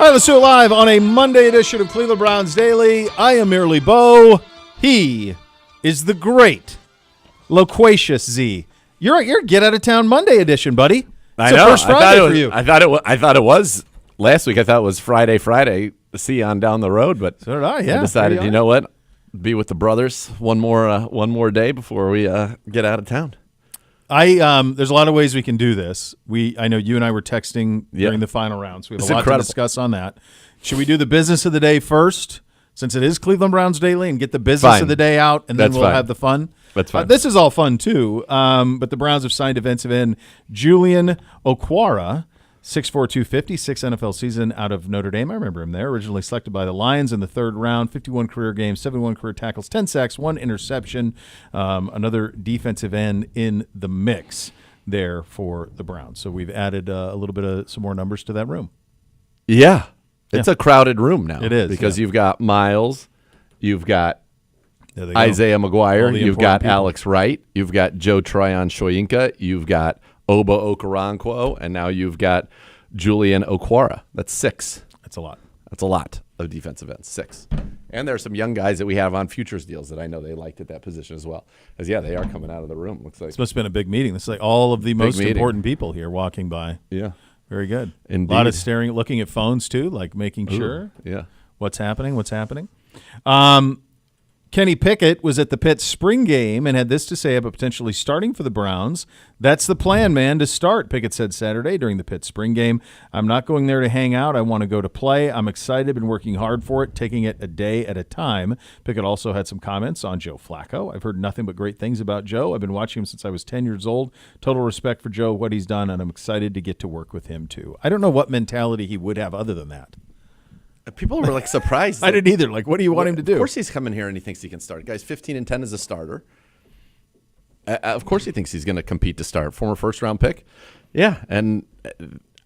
All right, let's do it live on a Monday edition of Cleveland Browns Daily. I am merely Bo. He is the great, loquacious Z. You're get out of town Monday edition, buddy. I know. First Friday for you. I thought it was last week. I thought it was Friday. See you on down the road, but so did I. Yeah, I decided. You know what? Be with the brothers one more day before we get out of town. There's a lot of ways we can do this. I know you and I were texting during the final round, so we have a lot to discuss on that. Should we do the business of the day first, since it is Cleveland Browns Daily, and get the business of the day out, and then we'll have the fun? That's fine. This is all fun, too, but the Browns have signed defensive end Julian Okwara, 6'4", 250, 6 NFL season out of Notre Dame. I remember him there. Originally selected by the Lions in the third round, 51 career games, 71 career tackles, 10 sacks, 1 interception. Another defensive end in the mix there for the Browns. So we've added a little bit of some more numbers to that room. Yeah. It's a crowded room now. It is. Because you've got Miles, you've got Isaiah McGuire, you've got people. Alex Wright, you've got Joe Tryon-Shoyinka, you've got Oba Okoronkwo, and now you've got Julian Okwara. That's 6. That's a lot. That's a lot of defensive ends, 6. And there are some young guys that we have on futures deals that I know they liked at that position as well. Because, they are coming out of the room. Looks like this must have been a big meeting. This is like all of the most important people here walking by. Yeah. Very good. Indeed. A lot of looking at phones, too, like making sure what's happening. Kenny Pickett was at the Pitt spring game and had this to say about potentially starting for the Browns. That's the plan, man, to start, Pickett said Saturday during the Pitt spring game. I'm not going there to hang out. I want to go to play. I'm excited, been working hard for it, taking it a day at a time. Pickett also had some comments on Joe Flacco. I've heard nothing but great things about Joe. I've been watching him since I was 10 years old. Total respect for Joe, what he's done, and I'm excited to get to work with him, too. I don't know what mentality he would have other than that. People were surprised. I didn't either. What do you want him to do? Of course he's coming here and he thinks he can start. Guy's 15-10 as a starter. Of course he thinks he's going to compete to start. Former first-round pick. Yeah, and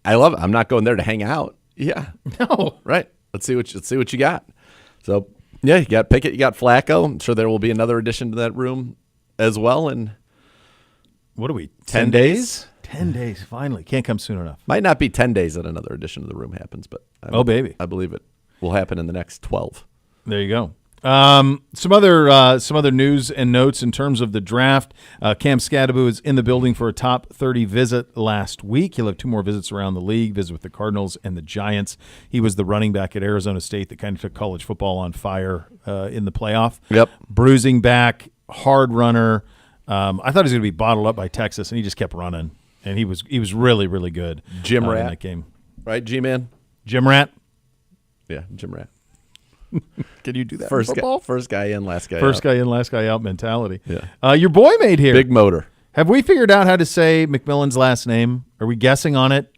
I love it. I'm not going there to hang out. Yeah. No. Right. Let's see what you got. So, you got Pickett, you got Flacco. I'm sure there will be another addition to that room as well. And what are we, 10 days? 10 days, finally. Can't come soon enough. Might not be 10 days that another addition to the room happens, but baby. I believe it will happen in the next 12. There you go. Some other news and notes in terms of the draft. Cam Scadaboo is in the building for a top 30 visit last week. He'll have 2 more visits around the league, visit with the Cardinals and the Giants. He was the running back at Arizona State that kind of took college football on fire in the playoff. Yep. Bruising back, hard runner. I thought he was going to be bottled up by Texas, and he just kept running. And he was really, really good Jim Rat in that game. Right, G-Man? Jim Rat? Yeah, Jim Rat. Can you do that first in football? First guy in, last guy out. First guy in, last guy out mentality. Yeah. Your boy made here. Big motor. Have we figured out how to say McMillan's last name? Are we guessing on it?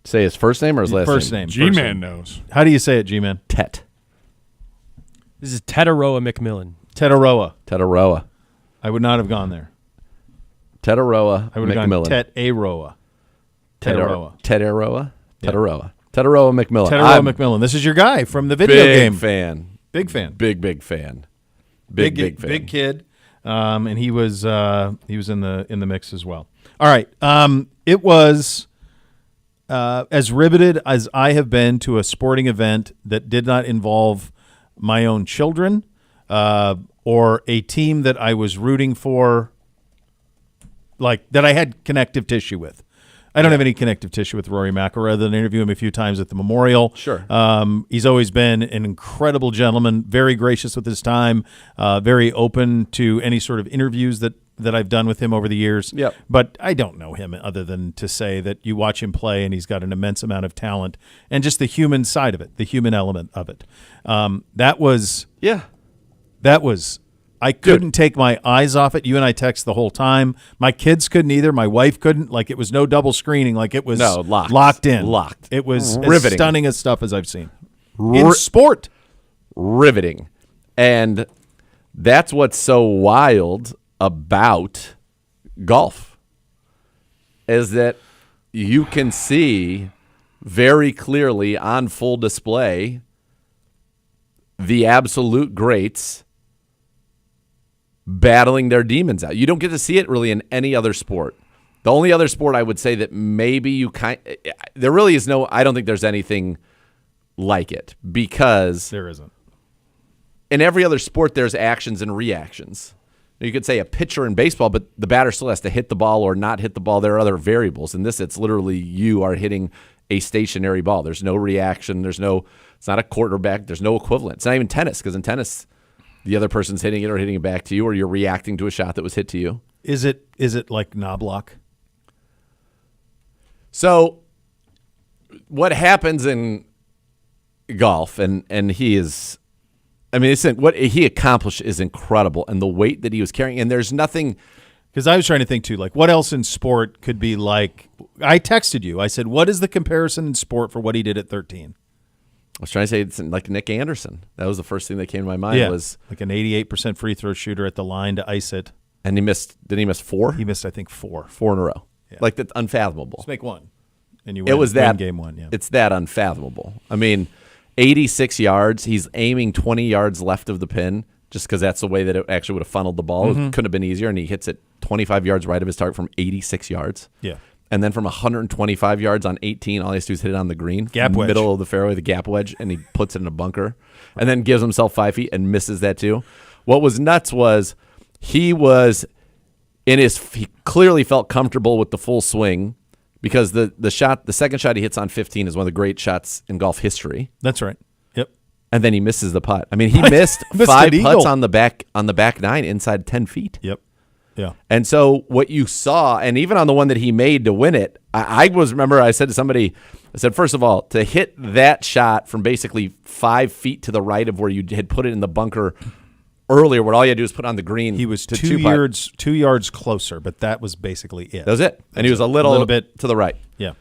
Say his first name or his last name? G-Man knows. How do you say it, G-Man? Tet. This is Tetaroa McMillan. Tetaroa. I would not have gone there. Tetaroa. I would have gone Tetaroa. Tetaroa. Tetaroa McMillan. Tetaroa McMillan. This is your guy from the video game. Big fan. Big fan. Big kid. And he was in the mix as well. All right. It was as riveted as I have been to a sporting event that did not involve my own children or a team that I was rooting for, like that I had connective tissue with. I don't have any connective tissue with Rory McIlroy other than interview him a few times at the Memorial. Sure. He's always been an incredible gentleman, very gracious with his time, very open to any sort of interviews that I've done with him over the years. Yep. But I don't know him other than to say that you watch him play and he's got an immense amount of talent and just the human side of it, the human element of it. That was I couldn't take my eyes off it. You and I text the whole time. My kids couldn't either. My wife couldn't. Like, it was no double screening. Like, it was locked in. Locked. It was riveting. As stunning as stuff as I've seen. In sport. Riveting. And that's what's so wild about golf is that you can see very clearly on full display the absolute greats battling their demons out. You don't get to see it really in any other sport. The only other sport I would say that maybe there really is I don't think there's anything like it, because there isn't. In every other sport, there's actions and reactions. You could say a pitcher in baseball, but the batter still has to hit the ball or not hit the ball. There are other variables. In this, it's literally you are hitting a stationary ball. There's no reaction. It's not a quarterback. There's no equivalent. It's not even tennis, because in tennis, the other person's hitting it or hitting it back to you, or you're reacting to a shot that was hit to you. Is it like knobloch? So what happens in golf, and he is, I mean, what he accomplished is incredible, and the weight that he was carrying, and there's nothing. Because I was trying to think too, like what else in sport could be like. I texted you. I said, "What is the comparison in sport for what he did at 13?" I was trying to say it's like Nick Anderson. That was the first thing that came to my mind. Yeah, was like an 88% free throw shooter at the line to ice it. And he missed. Did he miss 4? He missed, I think, 4 in a row. Yeah. Like, that's unfathomable. Just make one, and you win. It was that win game 1. Yeah, it's that unfathomable. I mean, 86 yards. He's aiming 20 yards left of the pin, just because that's the way that it actually would have funneled the ball. It couldn't have been easier, and he hits it 25 yards right of his target from 86 yards. Yeah. And then from 125 yards on 18, all he has to do is hit it on the green. Gap wedge. Middle of the fairway, the gap wedge, and he puts it in a bunker. And then gives himself 5 feet and misses that too. What was nuts was he clearly felt comfortable with the full swing, because the second shot he hits on 15 is one of the great shots in golf history. That's right. Yep. And then he misses the putt. I mean, he missed 5 putts on the back 9 inside 10 feet. Yep. Yeah. And so what you saw, and even on the one that he made to win it, I said to somebody, first of all, to hit that shot from basically 5 feet to the right of where you had put it in the bunker earlier, where all you had to do was put on the green. He was 2 yards closer, but that was basically it. That was it. And he was a little bit to the right. Yeah.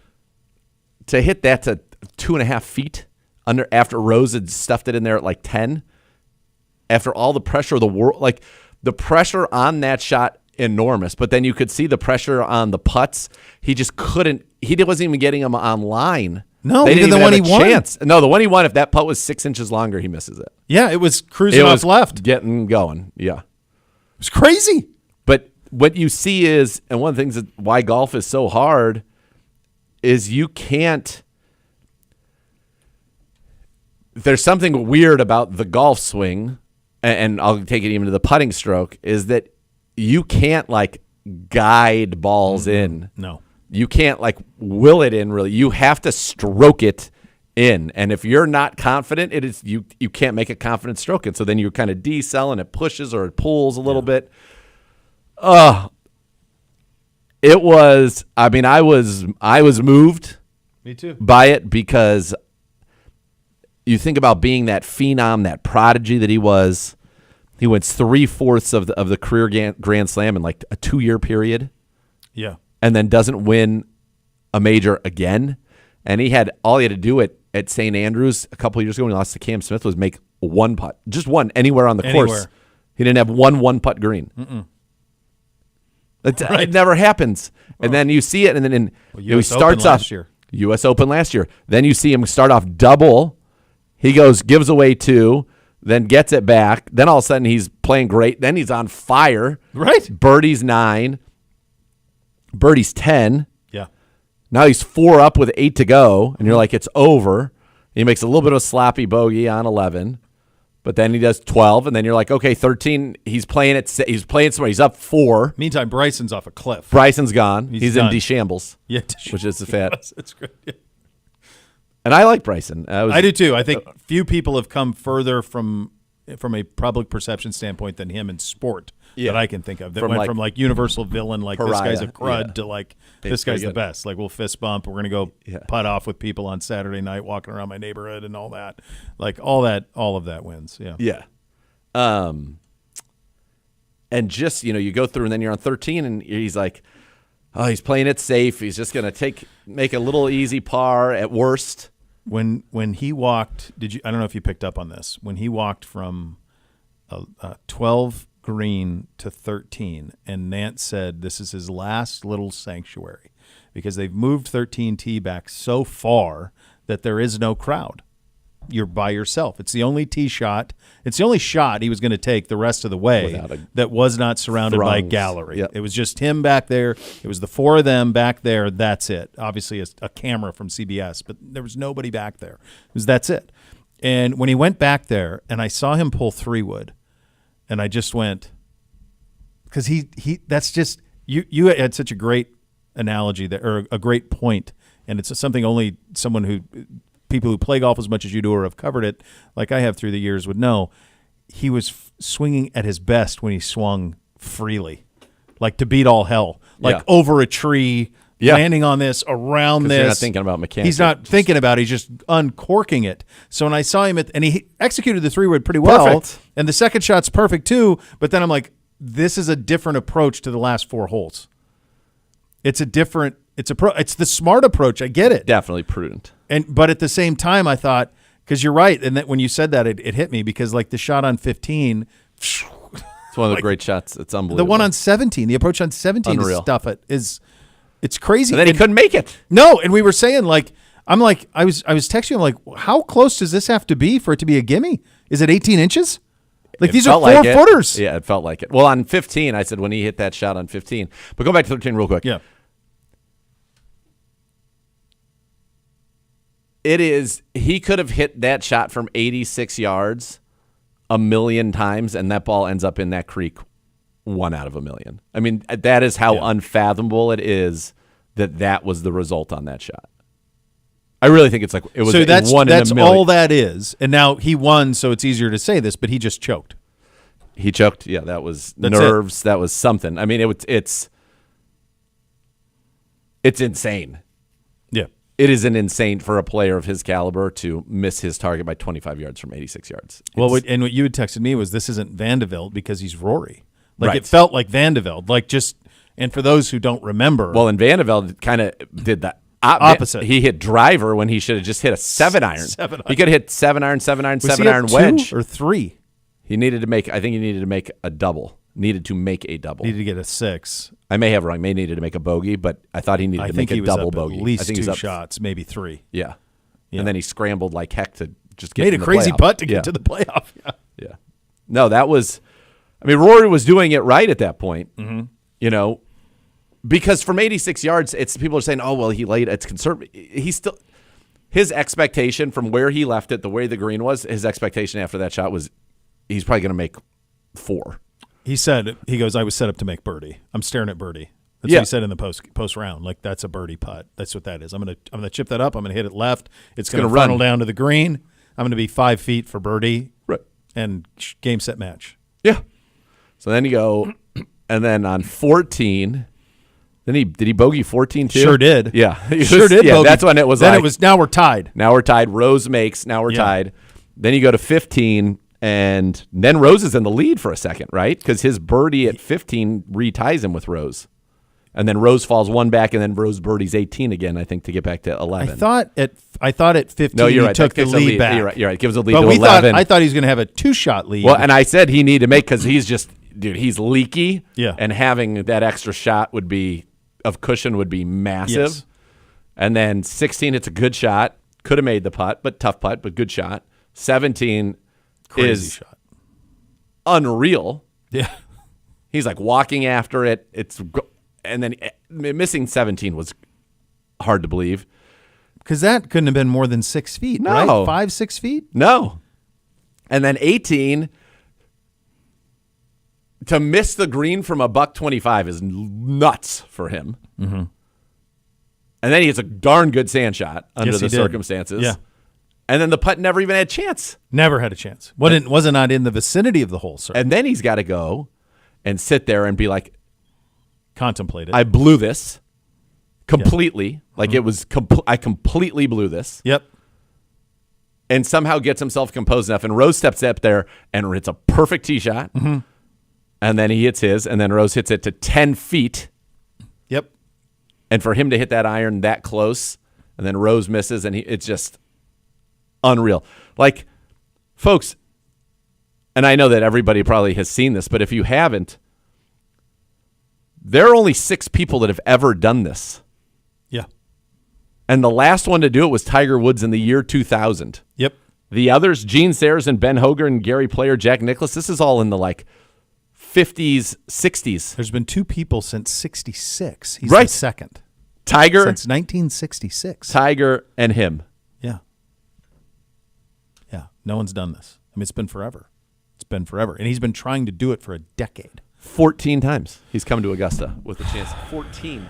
To hit that to 2.5 feet after Rose had stuffed it in there at like 10, after all the pressure of the world, like the pressure on that shot, enormous. But then you could see the pressure on the putts. He just couldn't. He wasn't even getting them on line. No, they didn't even the one he won. Chance. No, the one he won. If that putt was 6 inches longer, he misses it. Yeah, it was cruising off left, getting going. Yeah, it was crazy. But what you see is, and one of the things why golf is so hard is you can't. There's something weird about the golf swing, and I'll take it even to the putting stroke, is that you can't like guide balls in. No. You can't like will it in, really. You have to stroke it in. And if you're not confident, it is you can't make a confident stroke. And so then you kind of decel and it pushes or it pulls a little bit. It was, I mean, I was moved. Me too. By it, because you think about being that phenom, that prodigy that he was. He wins 3/4 of the career Grand Slam in like a 2-year period. Yeah. And then doesn't win a major again. And all he had to do at St. Andrews a couple of years ago when he lost to Cam Smith was make one putt. Just one, anywhere on the course. He didn't have one putt green. It never happens. And then you see it, and then he starts off U.S. Open last year. Then you see him start off double. He gives away 2. Then gets it back. Then all of a sudden he's playing great. Then he's on fire. Right. Birdie's 9. Birdie's 10. Yeah. Now he's 4 up with 8 to go, and you're like, it's over. He makes a little bit of a sloppy bogey on 11, but then he does 12, and then you're like, okay, 13. He's playing somewhere. He's up 4. Meantime, Bryson's off a cliff. Bryson's gone. He's done. in DeChambles. Yeah, which is the fat. It's great. Yeah. And I like Bryson. I do too. I think few people have come further from a public perception standpoint than him in sport that I can think of. That went from like universal villain, like pariah, this guy's a crud, to like this guy's the best. Like we'll fist bump. We're gonna go putt off with people on Saturday night, walking around my neighborhood and all that. Like all of that wins. Yeah. Yeah. And just you go through, and then you're on 13, and he's like, oh, he's playing it safe. He's just gonna make a little easy par at worst. When he walked, I don't know if you picked up on this. When he walked from a 12 green to 13, and Nance said this is his last little sanctuary because they've moved 13 tee back so far that there is no crowd. you're by yourself. It's the only tee shot. It's the only shot he was going to take the rest of the way that was not surrounded by gallery. Yep. It was just him back there. It was the four of them back there. That's it. Obviously, a camera from CBS, but there was nobody back there. That's it. And when he went back there, and I saw him pull 3-wood, and I just went, because he that's just you had such a great analogy there, or a great point, and it's something only people who play golf as much as you do or have covered it, like I have through the years, would know. He was swinging at his best when he swung freely, like to beat all hell, like over a tree, landing on this, around this. You're not thinking about mechanics. He's not thinking about it. He's just uncorking it. So when I saw him, and he executed the 3-wood pretty well, perfect. And the second shot's perfect too, but then I'm like, this is a different approach to the last 4 holes. It's the smart approach. I get it. Definitely prudent. But at the same time, I thought, because you're right, and that when you said that, it hit me, because like the shot on 15, it's one of the great shots. It's unbelievable. The one on 17, the approach on 17 to stuff it it's crazy. And then he couldn't make it. No, and we were saying I was texting him like, how close does this have to be for it to be a gimme? Is it 18 inches? Like, these are 4-footers. Yeah, it felt like it. Well, on 15, I said when he hit that shot on 15. But go back to 13 real quick. Yeah. He could have hit that shot from 86 yards a million times, and that ball ends up in that creek 1 out of a million. I mean, that is how unfathomable it is that was the result on that shot. I really think it was so that's 1 in a million. That's all that is. And now he won, so it's easier to say this, but he just choked. He choked. Yeah, that's nerves. That was something. I mean, it's insane. Yeah. It is insane for a player of his caliber to miss his target by 25 yards from 86 yards. And what you had texted me was, this isn't Van de Velde because he's Rory. Right. It felt like Van de Velde. And for those who don't remember. Well, and Van de Velde kind of did the opposite. He hit driver when he should have just hit a 7-iron. He could have hit 7-iron, 7-iron wedge. 2 or 3? He needed to make a double. Needed to make a double. Needed to get a 6. I may have wrong. May needed to make a bogey, but I thought he needed to make a double bogey. At least I think 2 he's up shots, maybe 3. Yeah. And then he scrambled like heck to just get made a crazy putt to get to the playoff. Yeah. No, that was. I mean, Rory was doing it right at that point. Mm-hmm. Because from 86 yards, people are saying, "Oh, well, he laid." It's conservative. His expectation from where he left it, the way the green was, his expectation after that shot was, he's probably going to make 4. He goes, I was set up to make birdie. I'm staring at birdie. That's what he said in the post round. Like, that's a birdie putt. That's what that is. I'm gonna chip that up. I'm gonna hit it left. It's gonna funnel down to the green. I'm gonna be 5 feet for birdie. Right. And game, set, match. Yeah. So then you go, and then on 14, did he bogey 14 too? Sure did. Yeah. Sure did. Yeah, bogey. that's when it was. Then it was. Now we're tied. Rose makes. Now we're tied. Then you go to 15. And then Rose is in the lead for a second, right? Because his birdie at 15 reties him with Rose. And then Rose falls 1 back, and then Rose birdies 18 again, I think, to get back to 11. I thought at 15 he took the lead back. You're right. Gives a lead to 11. I thought he was going to have a 2-shot lead. Well, and I said he needed to make, because he's leaky. Yeah. And having that extra shot of cushion would be massive. Yes. And then 16, it's a good shot. Could have made the putt, but tough putt, but good shot. 17 crazy shot. Unreal. Yeah. He's like walking after it. And then missing 17 was hard to believe. Because that couldn't have been more than 6 feet, no. right? 5-6 feet? No. And then 18, to miss the green from $125 is nuts for him. Mm-hmm. And then he hits a darn good sand shot under the circumstances. Yeah. And then the putt never even had a chance. Never had a chance. Wasn't not in the vicinity of the hole, sir. And then he's got to go and sit there and be like, contemplate it. I blew this completely. Yeah. Like it was, I completely blew this. Yep. And somehow gets himself composed enough. And Rose steps up there and hits a perfect tee shot. Mm-hmm. And then he hits his. And then Rose hits it to 10 feet. Yep. And for him to hit that iron that close, and then Rose misses, and it's just unreal. Like, folks, and I know that everybody probably has seen this, but if you haven't, there are only 6 people that have ever done this. Yeah. And the last one to do it was Tiger Woods in the year 2000. Yep. The others, Gene Sayers, Ben Hogan, Gary Player, Jack Nicklaus, this is all in the 50s, 60s. There's been 2 people since 66. He's right. the second. Tiger. Since 1966. Tiger and him. Yeah. Yeah. No one's done this. I mean, it's been forever. It's been forever. And he's been trying to do it for a decade. 14 times he's come to Augusta with a chance. 14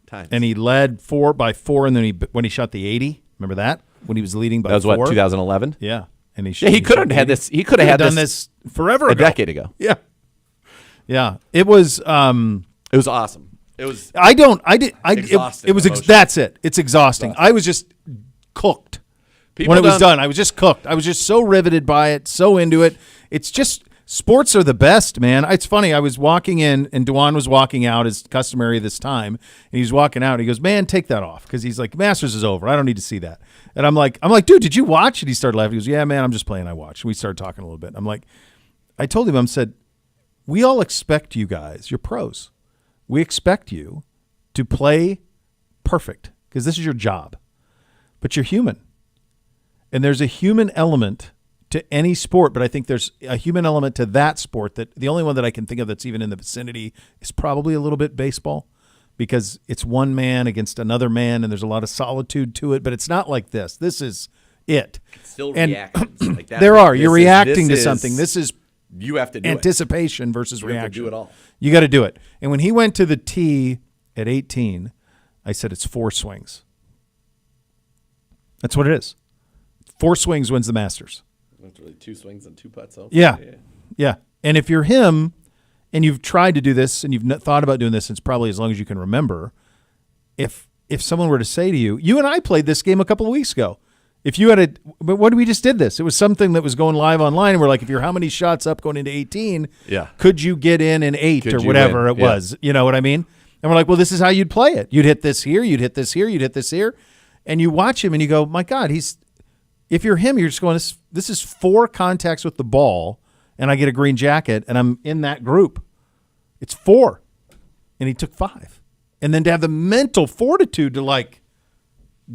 times. And he led 4 by 4, and then when he shot the 80, remember that? When he was leading by 4? That was what, 2011? Yeah. And he could have had this. He could have done this forever ago. A decade ago. Yeah. Yeah. It was awesome. It was that's it. It's exhausting. I was just cooked. When it was done, I was just cooked. I was just so riveted by it, so into it. It's just sports are the best, man. It's funny. I was walking in, and Dewan was walking out as customary this time, and he's walking out. And he goes, "Man, take that off," because he's like, "Masters is over. I don't need to see that." And I'm like, "Dude, did you watch?" And he started laughing. He goes, "Yeah, man, I'm just playing. I watched." And we started talking a little bit. I'm like, I told him, I said, "We all expect you guys. You're pros. We expect you to play perfect because this is your job, but you're human, and there's a human element to any sport, but I think there's a human element to that sport that the only one that I can think of that's even in the vicinity is probably a little bit baseball because it's one man against another man and there's a lot of solitude to it, but it's not like this. This is it. It's still reactions. Like you're reacting to something. This is you have to do anticipation versus reaction. Have to do it all. You got to do it. And when he went to the tee at 18, I said it's 4 swings. That's what it is. 4 swings wins the Masters. That's really 2 swings and 2 putts. Yeah. And if you're him and you've tried to do this and you've thought about doing this since probably as long as you can remember, if someone were to say to you, you and I played this game a couple of weeks ago. If you had but what we just did this? It was something that was going live online. And we're like, if you're how many shots up going into 18, could you get in 8 or whatever it was? You know what I mean? And we're like, well, this is how you'd play it. You'd hit this here, you'd hit this here, you'd hit this here. And you watch him and you go, my God, if you're him, you're just going, this is 4 contacts with the ball, and I get a green jacket, and I'm in that group. It's 4. And he took 5. And then to have the mental fortitude to,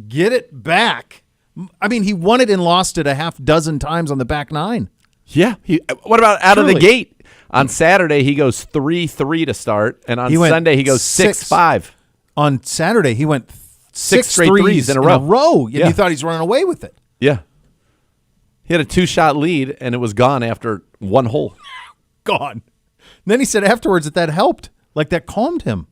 get it back. I mean, he won it and lost it a half dozen times on the back 9. Yeah. What about out of the gate? On Saturday, he goes 3-3 to start, and on Sunday, he goes 6-5. On Saturday, he went 6 straight threes in a row. And you thought he's running away with it. Yeah. He had a 2-shot lead, and it was gone after 1 hole. Gone. And then he said afterwards that helped. That calmed him.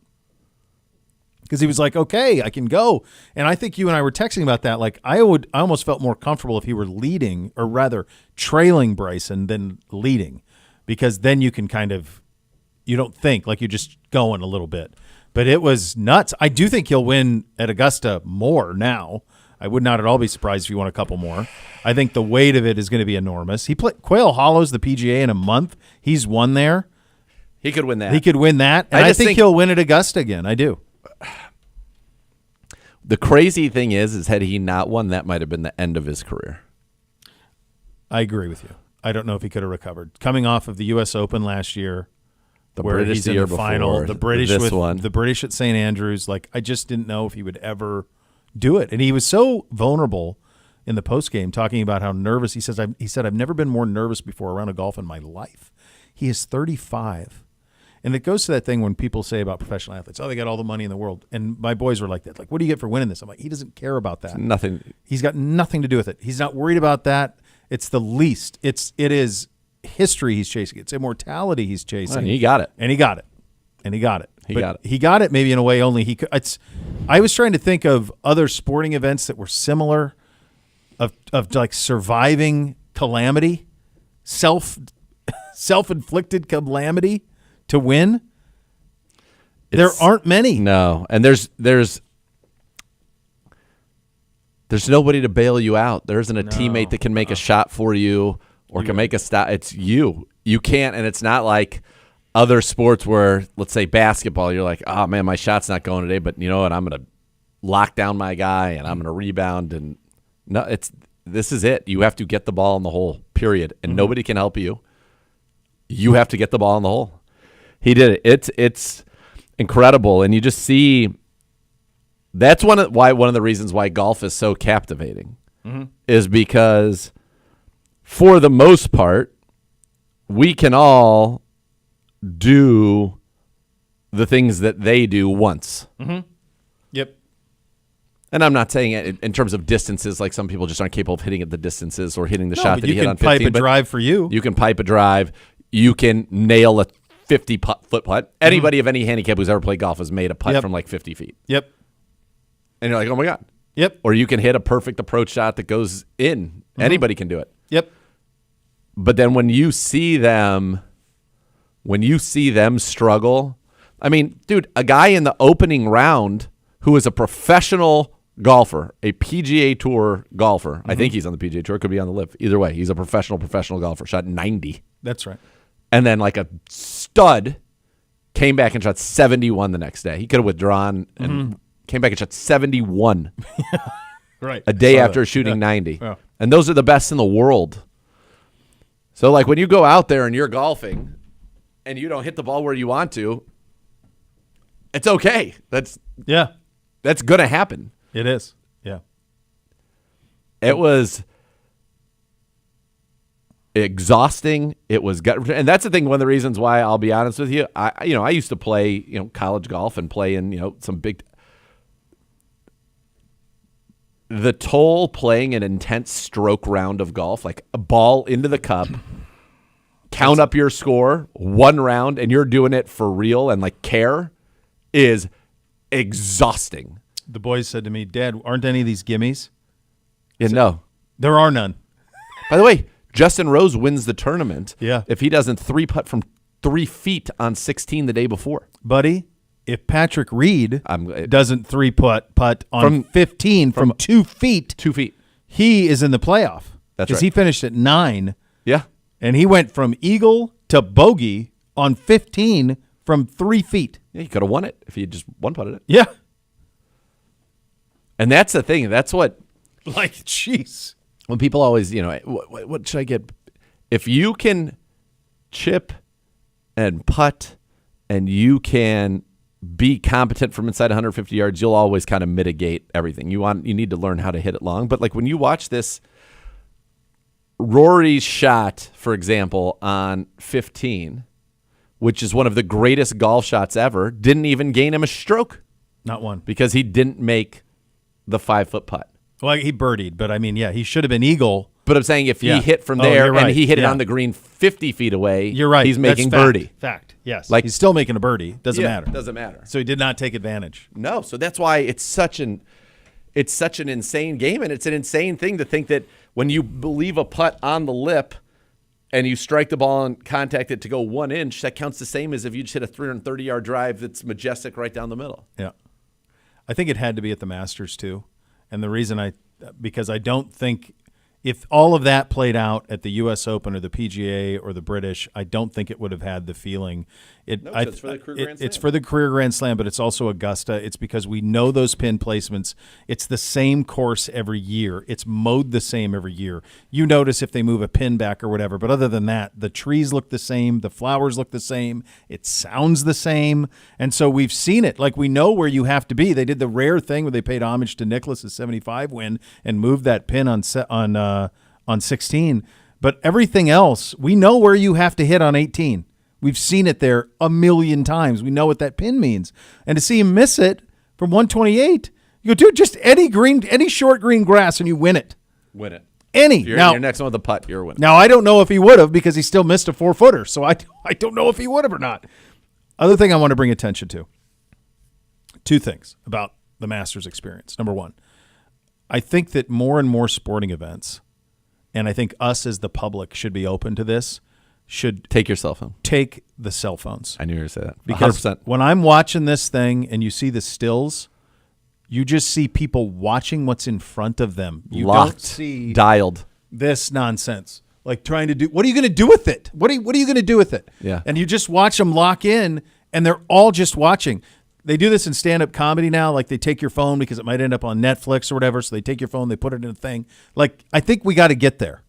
Because he was like, okay, I can go. And I think you and I were texting about that. I almost felt more comfortable if he were leading, or rather trailing Bryson than leading. Because then you can you don't think, you're just going a little bit. But it was nuts. I do think he'll win at Augusta more now. I would not at all be surprised if he won a couple more. I think the weight of it is going to be enormous. He played Quail Hollows, the PGA, in a month. He's won there. He could win that. And I think he'll win at Augusta again. I do. The crazy thing is had he not won, that might have been the end of his career. I agree with you. I don't know if he could have recovered. Coming off of the U.S. Open last year, the where British he's the in year the final, before, the British the British at St. Andrews, I just didn't know if he would ever do it. And he was so vulnerable in the postgame, talking about how nervous he said, I've never been more nervous before a round of golf in my life. He is 35. And it goes to that thing when people say about professional athletes, they got all the money in the world. And my boys were like that. What do you get for winning this? I'm like, he doesn't care about that. Nothing. He's got nothing to do with it. He's not worried about that. It's the least. It is history he's chasing. It's immortality he's chasing. And he got it. He got it maybe in a way only he could. I was trying to think of other sporting events that were similar, of surviving calamity, self-inflicted calamity to win. There aren't many. No, and there's nobody to bail you out. There isn't a teammate that can make a shot for you or can make a stop. It's you. You can't, and it's not like other sports where, let's say basketball, you're like, oh man, my shot's not going today, but you know what? I'm going to lock down my guy and I'm going to rebound. And no, this is it. You have to get the ball in the hole, period. And nobody can help you. You have to get the ball in the hole. He did it. It's incredible. And you just see that's one of the reasons why golf is so captivating is because for the most part, we can all do the things that they do once. Mm-hmm. Yep. And I'm not saying it in terms of distances, like some people just aren't capable of hitting at the distances or hitting the shot that he hit on 15. You can pipe a drive for you. You can pipe a drive. You can nail a 50-foot putt. Anybody of any handicap who's ever played golf has made a putt from like 50 feet. Yep. And you're like, oh, my God. Yep. Or you can hit a perfect approach shot that goes in. Mm-hmm. Anybody can do it. Yep. But then when you see them struggle, I mean, dude, a guy in the opening round who is a professional golfer, a PGA Tour golfer. Mm-hmm. I think he's on the PGA Tour. Could be on the LIV. Either way, he's a professional golfer. Shot 90. That's right. And then like a stud came back and shot 71 the next day. He could have withdrawn and came back and shot 71. Right. A day after shooting 90. Yeah. And those are the best in the world. So like when you go out there and you're golfing and you don't hit the ball where you want to, it's okay. That's going to happen. It is. Yeah. It was exhausting. It was and that's the thing. One of the reasons why, I'll be honest with you, I used to play, college golf and play in, some big. The toll playing an intense stroke round of golf, like a ball into the cup, count up your score, one round, and you're doing it for real and like care, is exhausting. The boys said to me, Dad, aren't any of these gimmies? Yeah, no. There are none. By the way, Justin Rose wins the tournament if he doesn't 3-putt from 3 feet on 16 the day before. Buddy, if Patrick Reed doesn't 3-putt on from 15 from 2 feet, he is in the playoff. That's right. Because he finished at 9. Yeah. And he went from eagle to bogey on 15 from 3 feet. Yeah, he could have won it if he had just one-putted it. Yeah. And that's the thing. That's what. Like, jeez. When people always, what should I get? If you can chip and putt and you can be competent from inside 150 yards, you'll always kind of mitigate everything. You need to learn how to hit it long. But like when you watch this, Rory's shot, for example, on 15, which is one of the greatest golf shots ever, didn't even gain him a stroke. Not one. Because he didn't make the 5-foot putt. Well, he birdied, but I mean, he should have been eagle. But I'm saying if he hit from there and he hit it on the green 50 feet away, you're right. He's making birdie. Fact. Yes. Like, he's still making a birdie. Doesn't matter. Doesn't matter. So he did not take advantage. No. So that's why it's such an insane game, and it's an insane thing to think that when you leave a putt on the lip and you strike the ball and contact it to go 1 inch, that counts the same as if you just hit a 330-yard drive that's majestic right down the middle. Yeah. I think it had to be at the Masters too. And the reason because I don't think if all of that played out at the U.S. Open or the PGA or the British, I don't think it would have had the feeling. It's for the career Grand Slam. It's for the career Grand Slam, but it's also Augusta. It's because we know those pin placements. It's the same course every year. It's mowed the same every year. You notice if they move a pin back or whatever, but other than that, the trees look the same, the flowers look the same, it sounds the same, and so we've seen it. Like we know where you have to be. They did the rare thing where they paid homage to Nicklaus's 75 win and moved that pin on 16, but everything else, we know where you have to hit on 18. We've seen it there a million times. We know what that pin means. And to see him miss it from 128, you go, dude, just any short green grass and you win it. Win it. Any. You're next one with the putt, you're winning. Now, I don't know if he would have because he still missed a 4-footer, so I don't know if he would have or not. Other thing I want to bring attention to, 2 things about the Masters experience. Number 1, I think that more and more sporting events, and I think us as the public should be open to this, should take your cell phone. Take the cell phones. I knew you were going to say that. Because 100%. When I'm watching this thing and you see the stills, you just see people watching what's in front of them. You Locked, don't see dialed. This nonsense. Like trying to do, what are you going to do with it? What are you going to do with it? Yeah. And you just watch them lock in, and they're all just watching. They do this in stand-up comedy now. Like they take your phone because it might end up on Netflix or whatever. So they take your phone, they put it in a thing. Like I think we got to get there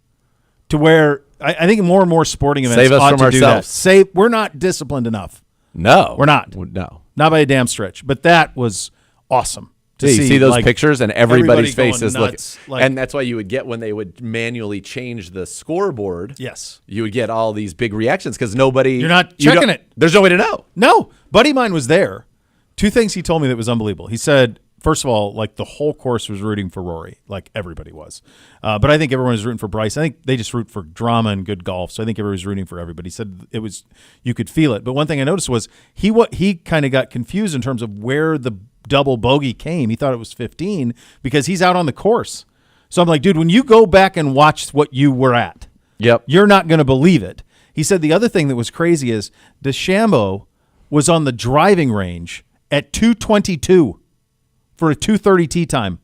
to where I think more and more sporting events save us ought from to ourselves. do that. We're not disciplined enough. No, we're not. No, not by a damn stretch. But that was awesome. to you see those like, pictures, and everybody's face is looking. Like, and that's why you would get when they would manually change the scoreboard. Yes. You would get all these big reactions because nobody. You're not checking it. There's no way to know. No. Buddy of mine was there. Two things he told me that was unbelievable. He said, first of all, like the whole course was rooting for Rory, like everybody was. But I think everyone was rooting for Bryce. I think they just root for drama and good golf. So I think everybody was rooting for everybody. He said it was, you could feel it. But one thing I noticed was he kind of got confused in terms of where the double bogey came. He thought it was 15 because he's out on the course. So I'm like, dude, when you go back and watch what you were at, you're not going to believe it. He said the other thing that was crazy is DeChambeau was on the driving range at 2:22 for a 2:30 tee time,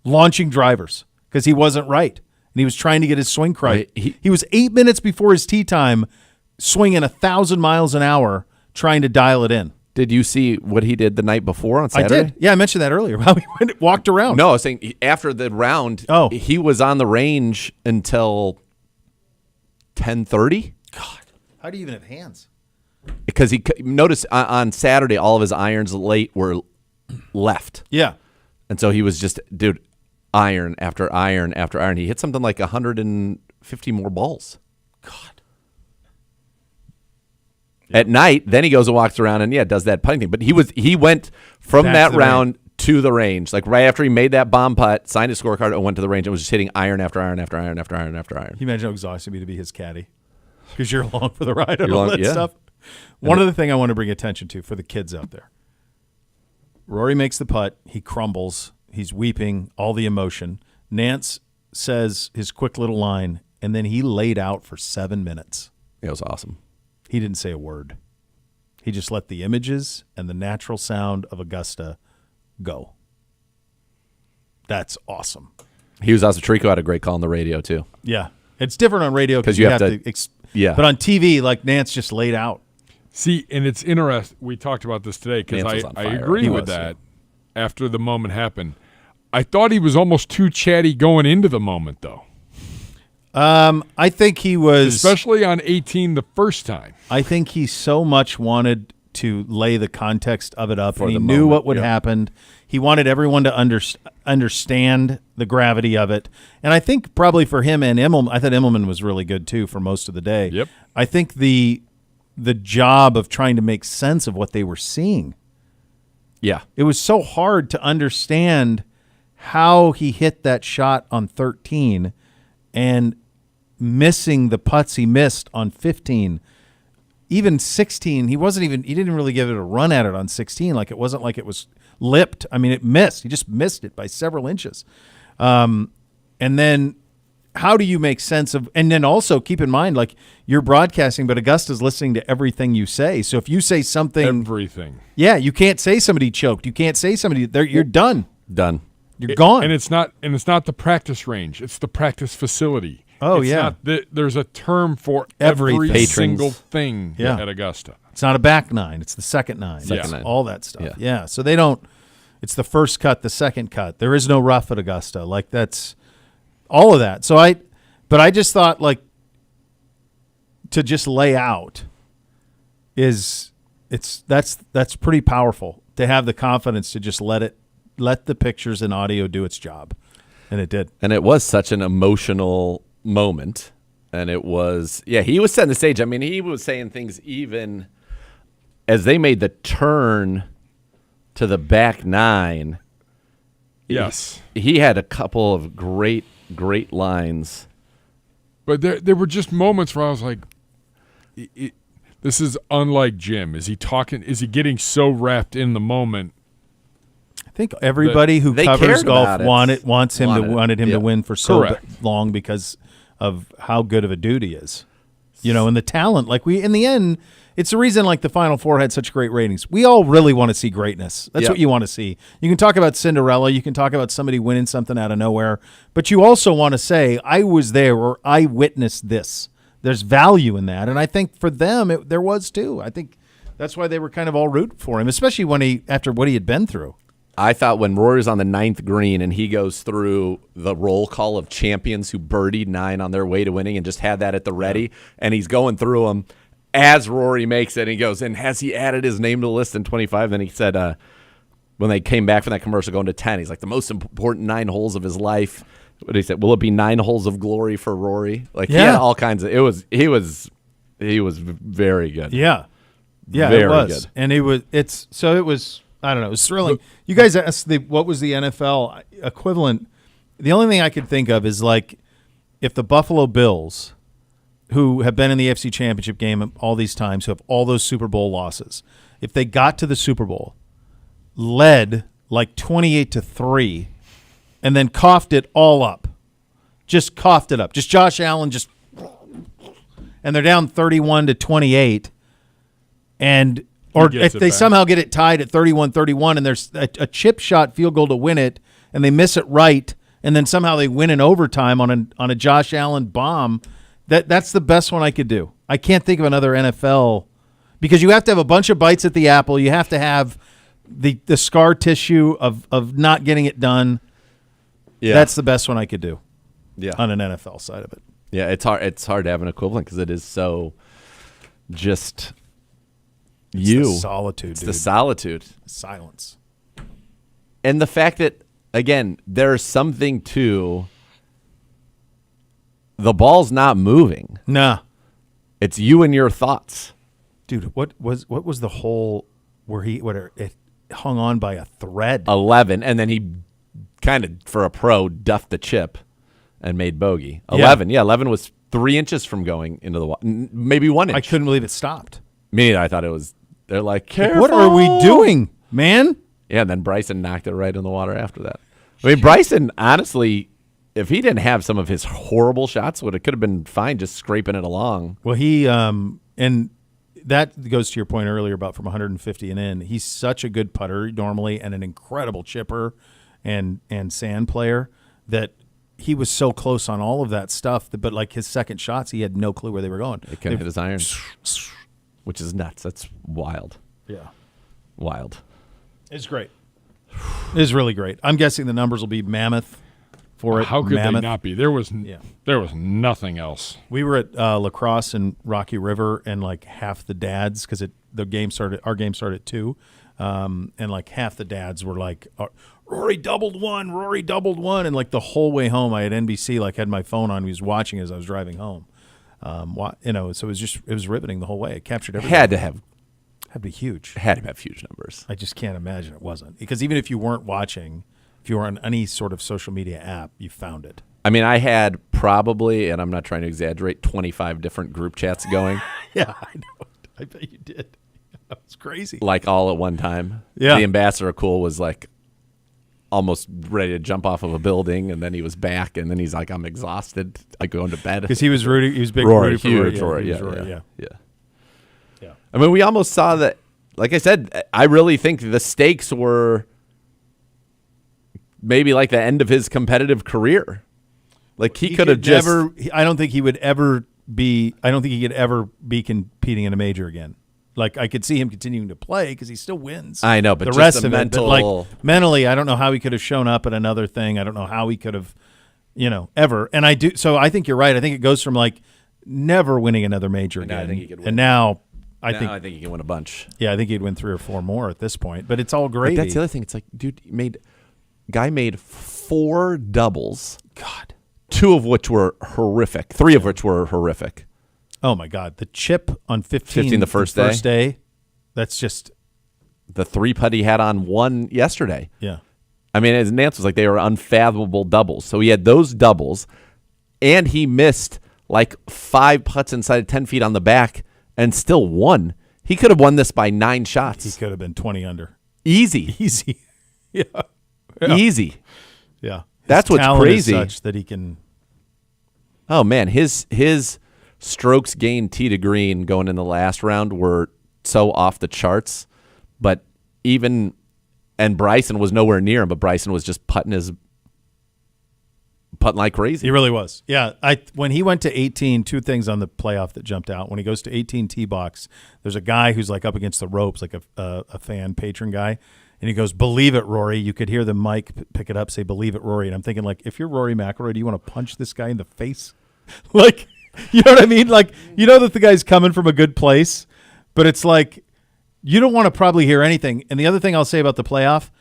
launching drivers because he wasn't right. And he was trying to get his swing right. He was 8 minutes before his tee time, swinging 1,000 miles an hour, trying to dial it in. Did you see what he did the night before on Saturday? I did. Yeah, I mentioned that earlier. How he walked around. No, I was saying after the round, he was on the range until 10:30. God, how do you even have hands? Because he noticed on Saturday all of his irons late were left. Yeah. And so he was just, dude, iron after iron after iron. He hit something like 150 more balls. God. At night, then he goes and walks around and does that putting thing. But he went from that round to the range, like right after he made that bomb putt, signed his scorecard, and went to the range and was just hitting iron after iron after iron after iron after iron. Can you imagine how exhausting it would be to be his caddy? Because you're along for the ride and all that stuff. One other thing I want to bring attention to for the kids out there. Rory makes the putt. He crumbles. He's weeping, all the emotion. Nance says his quick little line, and then he laid out for 7 minutes. It was awesome. He didn't say a word. He just let the images and the natural sound of Augusta go. That's awesome. He was also, Trico had a great call on the radio, too. Yeah. It's different on radio because you have to but on TV, like Nance just laid out. See, and it's interesting. We talked about this today because I agree with that after the moment happened. I thought he was almost too chatty going into the moment, though. I think he was. Especially on 18 the first time. I think he so much wanted to lay the context of it up, and he knew what would happen. He wanted everyone to understand the gravity of it. And I think probably for him and Immelman, I thought Immelman was really good, too, for most of the day. Yep. I think the job of trying to make sense of what they were seeing. Yeah. It was so hard to understand how he hit that shot on 13 and missing the putts he missed on 15. Even 16, he didn't really give it a run at it on 16. Like, it wasn't like it was lipped. I mean, it missed. He just missed it by several inches. And then how do you make sense of, and then also keep in mind, like, you're broadcasting, but Augusta's listening to everything you say. So if you say something. Everything. Yeah, you can't say somebody choked. You can't say somebody, you're done. Done. You're gone. And it's not the practice range. It's the practice facility. Oh, There's a term for every single thing at Augusta. It's not a back nine. It's the second nine. All that stuff. Yeah. So they don't, it's the first cut, the second cut. There is no rough at Augusta. Like, that's all of that. So I just thought, like, to just lay out that's pretty powerful, to have the confidence to just let the pictures and audio do its job. And it did. And it was such an emotional moment. And it was, he was setting the stage. I mean, he was saying things even as they made the turn to the back nine. Yes. He had a couple of great lines. But there were just moments where I was like, this is unlike Jim. Is he getting so wrapped in the moment? I think everybody who covers golf wanted him to win for so long because of how good of a dude he is. You know, and the talent. Like, in the end, it's the reason, like, the Final Four had such great ratings. We all really want to see greatness. That's what you want to see. You can talk about Cinderella. You can talk about somebody winning something out of nowhere. But you also want to say, I was there, or I witnessed this. There's value in that. And I think for them, there was too. I think that's why they were kind of all rooting for him, especially after what he had been through. I thought when Rory's on the 9th green and he goes through the roll call of champions who birdied 9 on their way to winning and just had that at the ready, and he's going through them as Rory makes it, and he goes, and has he added his name to the list in 25? Then he said, when they came back from that commercial going to 10, he's like, the most important 9 holes of his life. What did he say? Will it be 9 holes of glory for Rory? Like, he had all kinds of. He was very good. Yeah, very it was, good. and it was. I don't know. It was thrilling. You guys asked what was the NFL equivalent. The only thing I could think of is like if the Buffalo Bills, who have been in the AFC Championship game all these times, who have all those Super Bowl losses, if they got to the Super Bowl, led like 28-3, and then coughed it all up, just coughed it up, just Josh Allen, and they're down 31-28, and or if they somehow get it tied at 31-31, and there's a chip shot field goal to win it, and they miss it right, and then somehow they win in overtime on a Josh Allen bomb. That's the best one I could do. I can't think of another NFL, because you have to have a bunch of bites at the apple. You have to have the scar tissue of not getting it done. Yeah. That's the best one I could do. Yeah. On an NFL side of it. Yeah, it's hard to have an equivalent because it is so just the solitude. It's the solitude. Silence. And the fact that, again, there's something to the ball's not moving. Nah. It's you and your thoughts. Dude, what was the hole where it hung on by a thread? 11, and then he kind of, for a pro, duffed the chip and made bogey. 11, yeah 11 was 3 inches from going into the water, maybe 1 inch. I couldn't believe it stopped. Me, I thought it was. They're like, careful. What are we doing, man? Yeah, and then Bryson knocked it right in the water after that. I mean, Bryson, honestly, if he didn't have some of his horrible shots, it could have been fine just scraping it along. Well, he and that goes to your point earlier about from 150 and in. He's such a good putter normally and an incredible chipper and sand player that he was so close on all of that stuff. But like his second shots, he had no clue where they were going. He couldn't hit his irons, which is nuts. That's wild. Yeah, wild. It's great. It's really great. I'm guessing the numbers will be mammoth for it. How could they not be? There was nothing else. We were at lacrosse in Rocky River, and like half the dads, because our game started at 2, and like half the dads were like, Rory doubled one, and like the whole way home, I had NBC, like had my phone on, he was watching as I was driving home. So it was riveting the whole way. It captured everything. Had to be huge. Had to have huge numbers. I just can't imagine it wasn't, because even if you weren't watching, if you were on any sort of social media app, you found it. I mean, I had probably, and I'm not trying to exaggerate, 25 different group chats going. Yeah, I know. I bet you did. That was crazy. Like all at one time. Yeah. The ambassador of Cool was like almost ready to jump off of a building, and then he was back, and then he's like, I'm exhausted. I go into bed. Because he was rooting. He was big Rory, for huge Rory. Yeah. I mean, we almost saw that. Like I said, I really think the stakes were maybe like the end of his competitive career. Like he could have just. I don't think he would ever be. I don't think he could ever be competing in a major again. Like I could see him continuing to play because he still wins. I know, but the just rest the of mental. it, but like mentally, I don't know how he could have shown up at another thing. I don't know how he could have, ever. And I do. So I think you're right. I think it goes from like never winning another major again, I think he could win. And now I think he can win a bunch. Yeah, I think he'd win 3 or 4 more at this point. But it's all great. That's the other thing. It's like, dude, guy made 4 doubles. God. 2 of which were horrific. 3 of which were horrific. Oh my God, the chip on 15 the first day. That's just the 3-putt he had on 1 yesterday. Yeah. I mean, as Nance was like, they were unfathomable doubles. So he had those doubles, and he missed like 5 putts inside of 10 feet on the back and still won. He could have won this by 9 shots. He could have been 20 under. Easy. Yeah. Easy. Yeah. That's what's crazy. Is such that he can. Oh man, his strokes gained tee to green going in the last round were so off the charts, but Bryson was nowhere near him, but Bryson was just putting like crazy. He really was. Yeah. When he went to 18, 2 things on the playoff that jumped out. When he goes to 18 tee box, there's a guy who's like up against the ropes, like a fan patron guy. And he goes, "Believe it, Rory." You could hear the mic pick it up, say, "Believe it, Rory." And I'm thinking, like, if you're Rory McIlroy, do you want to punch this guy in the face? Like, you know what I mean? Like, you know that the guy's coming from a good place, but it's like, you don't want to probably hear anything. And the other thing I'll say about the playoff,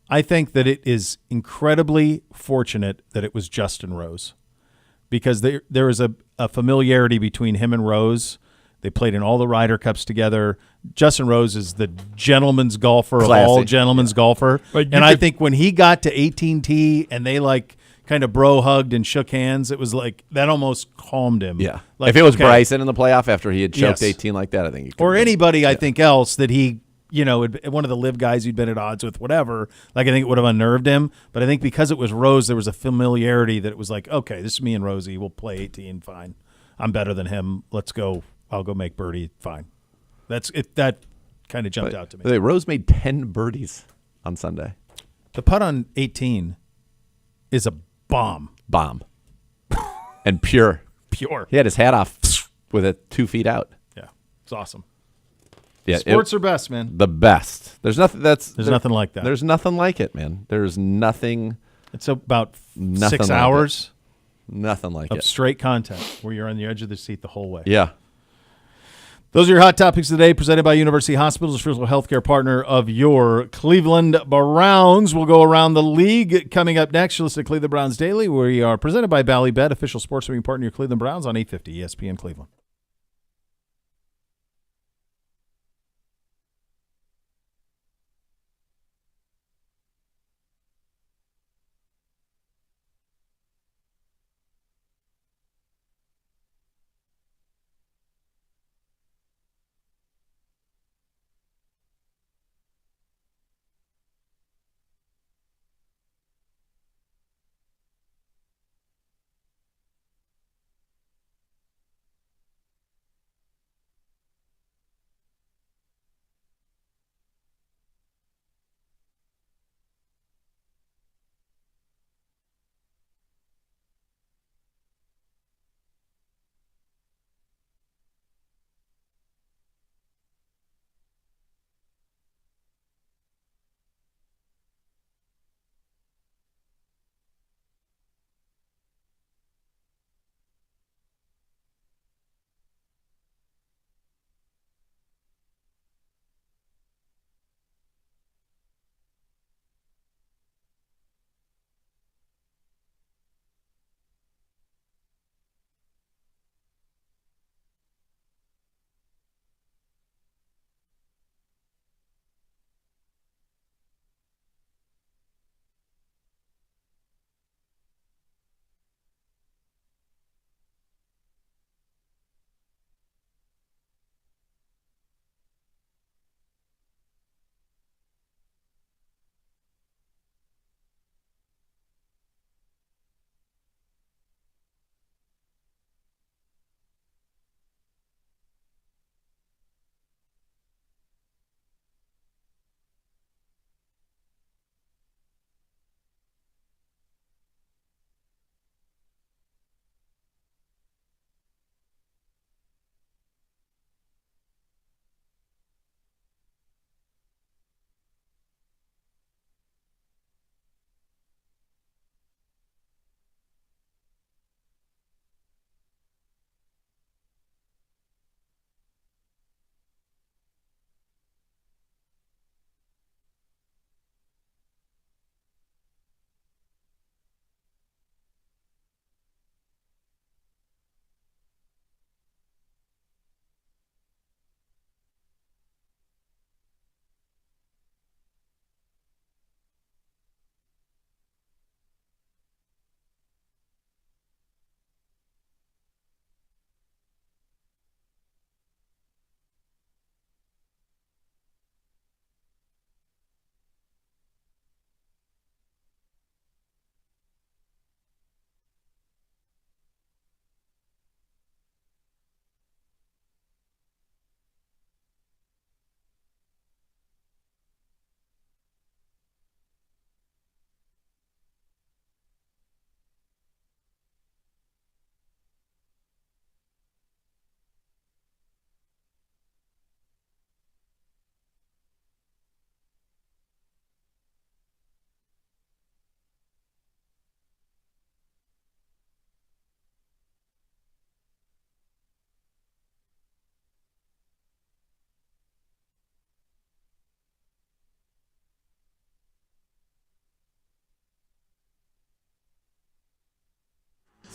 I think that it is incredibly fortunate that it was Justin Rose, because there is a familiarity between him and Rose. They played in all the Ryder Cups together. Justin Rose is the gentleman's golfer of all gentlemen's golfer. And I think when he got to 18T and they kind of bro hugged and shook hands, it was like that almost calmed him. Yeah. Like, if it was Bryson in the playoff after he had choked 18 like that, I think he could. Or anybody, I think, else that he, one of the live guys he'd been at odds with, whatever, I think it would have unnerved him. But I think because it was Rose, there was a familiarity that it was like, okay, this is me and Rosie. We'll play 18, fine. I'm better than him. Let's go. I'll go make birdie. Fine. That's it. That kind of jumped out to me. Rose made 10 birdies on Sunday. The putt on 18 is a bomb. And pure. He had his hat off with it 2 feet out. Yeah. It's awesome. Yeah, sports are best, man. The best. There's nothing nothing like that. There's nothing like it, man. There's nothing. It's about 6 hours. Nothing like of it. Straight content where you're on the edge of the seat the whole way. Yeah. Those are your hot topics today, presented by University Hospitals, official healthcare partner of your Cleveland Browns. We'll go around the league. Coming up next, you'll listen to Cleveland Browns Daily. We are presented by Ballybet, official sports betting partner of your Cleveland Browns on 850 ESPN Cleveland.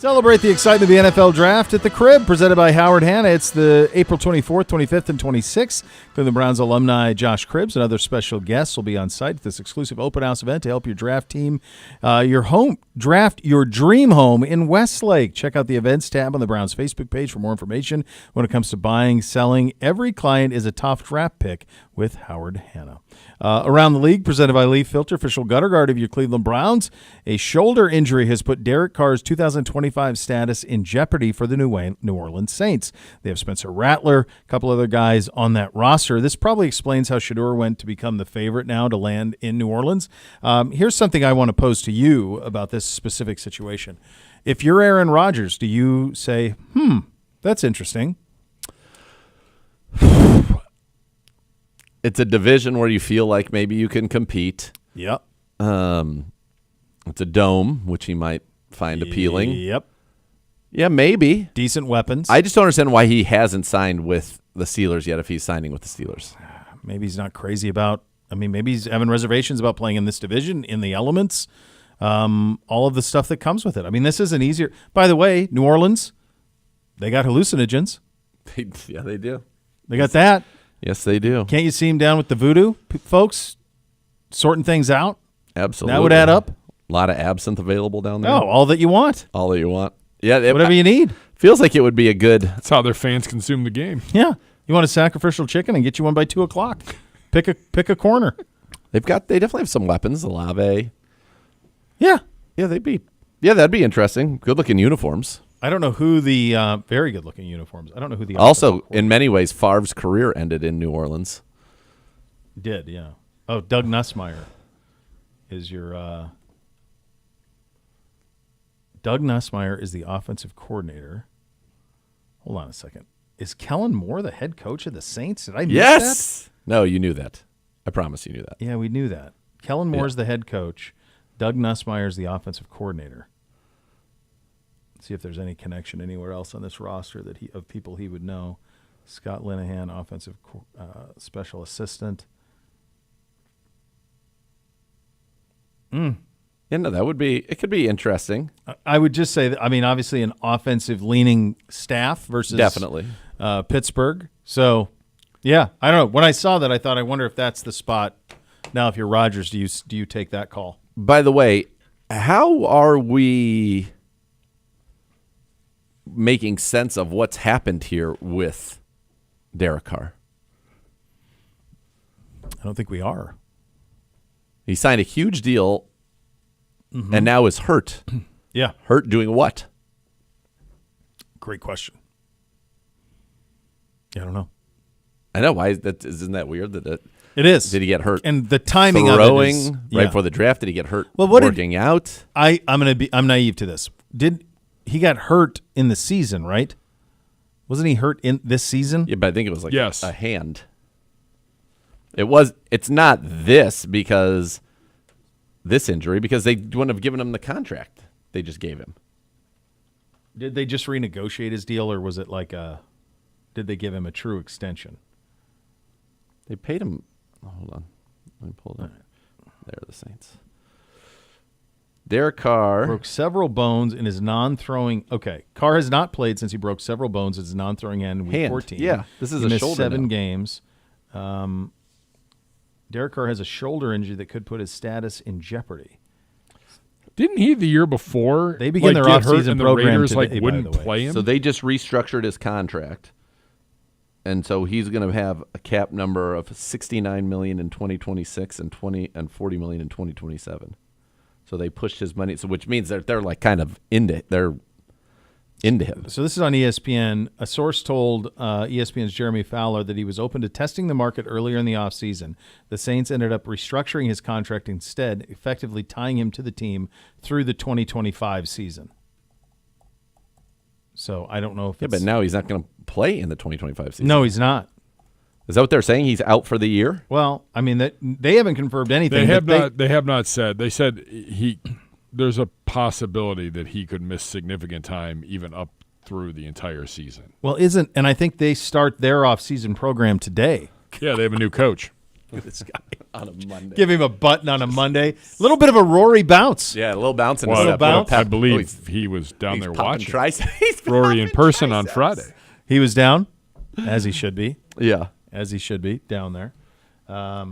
Celebrate the excitement of the NFL Draft at the Crib, presented by Howard Hanna. It's the April 24th, 25th, and 26th. Cleveland Browns alumni Josh Cribbs and other special guests will be on site at this exclusive open house event to help your draft team, draft your dream home in Westlake. Check out the events tab on the Browns Facebook page for more information. When it comes to buying, selling, every client is a top draft pick with Howard Hanna. Around the league, presented by Leaf Filter, official gutter guard of your Cleveland Browns. A shoulder injury has put Derek Carr's 2025 status in jeopardy for the New Orleans Saints. They have Spencer Rattler, a couple other guys on that roster. This probably explains how Shedeur went to become the favorite now to land in New Orleans. Here's something I want to pose to you about this specific situation. If you're Aaron Rodgers, do you say, that's interesting? It's a division where you feel like maybe you can compete. Yep. It's a dome, which he might find appealing. Yep. Yeah, maybe. Decent weapons. I just don't understand why he hasn't signed with the Steelers yet if he's signing with the Steelers. Maybe he's not crazy about – maybe he's having reservations about playing in this division, in the elements, all of the stuff that comes with it. This isn't easier. By the way, New Orleans, they got hallucinogens. Yeah, they do. They got that. Yes, they do. Can't you see him down with the voodoo folks sorting things out? Absolutely. That would add up. A lot of absinthe available down there. Oh, all that you want. All that you want. Yeah. Whatever you need. Feels like it would be a good. That's how their fans consume the game. Yeah. You want a sacrificial chicken and get you one by 2 o'clock. Pick a corner. They definitely have some weapons. The Lave. Yeah. Yeah, that'd be interesting. Good looking uniforms. I don't know who the very good looking uniforms. I don't know who the also in many ways Favre's career ended in New Orleans. Did, yeah. Oh, Doug Nussmeier is your Doug Nussmeier is the offensive coordinator. Hold on a second. Is Kellen Moore the head coach of the Saints? Did I miss that? No, you knew that. I promise you knew that. Yeah, we knew that. Kellen Moore's the head coach. Doug Nussmeier is the offensive coordinator. See if there's any connection anywhere else on this roster of people he would know. Scott Linehan, offensive special assistant. Yeah, no, it could be interesting. I would just say that, obviously an offensive leaning staff versus definitely Pittsburgh. So, yeah, I don't know. When I saw that, I thought, I wonder if that's the spot. Now, if you're Rodgers, do you take that call? By the way, how are we making sense of what's happened here with Derek Carr? I don't think we are. He signed a huge deal and now is hurt. Yeah. Hurt doing what? Great question. I don't know. I know. Why isn't that weird? It is. Did he get hurt? And the timing throwing of it is, right before the draft. Did he get hurt working out? I'm naive to this. He got hurt in the season, right? Wasn't he hurt in this season? Yeah, but I think it was like yes. a hand. It's not this injury because they wouldn't have given him the contract they just gave him. Did they just renegotiate his deal, or was it did they give him a true extension? They paid him. Oh, hold on. Let me pull it up. There are the Saints. Derek Carr broke several bones in his non-throwing. Okay, Carr has not played since he broke several bones in his non-throwing hand in Week 14. Yeah, this is he a missed shoulder 7 now. games. Derek Carr has a shoulder injury that could put his status in jeopardy. Didn't he the year before? They begin their offseason program Raiders today, wouldn't play him. So they just restructured his contract, and so he's going to have a cap number of $69 million in 2026 and $40 million in 2027. So they pushed his money, which means they're like kind of into him. So this is on ESPN. A source told ESPN's Jeremy Fowler that he was open to testing the market earlier in the offseason. The Saints ended up restructuring his contract instead, effectively tying him to the team through the 2025 season. So I don't know if but now he's not going to play in the 2025 season. No, he's not. Is that what they're saying? He's out for the year? Well, they haven't confirmed anything. They have not said. They said there's a possibility that he could miss significant time even up through the entire season. Well, and I think they start their off-season program today. Yeah, they have a new coach. Look at this guy on a Monday. Give him a button on a Monday. A little bit of a Rory bounce. Yeah, a little bounce in his step. I believe he was down there watching Rory in person on Friday. He was down, as he should be. Yeah. As he should be, down there. I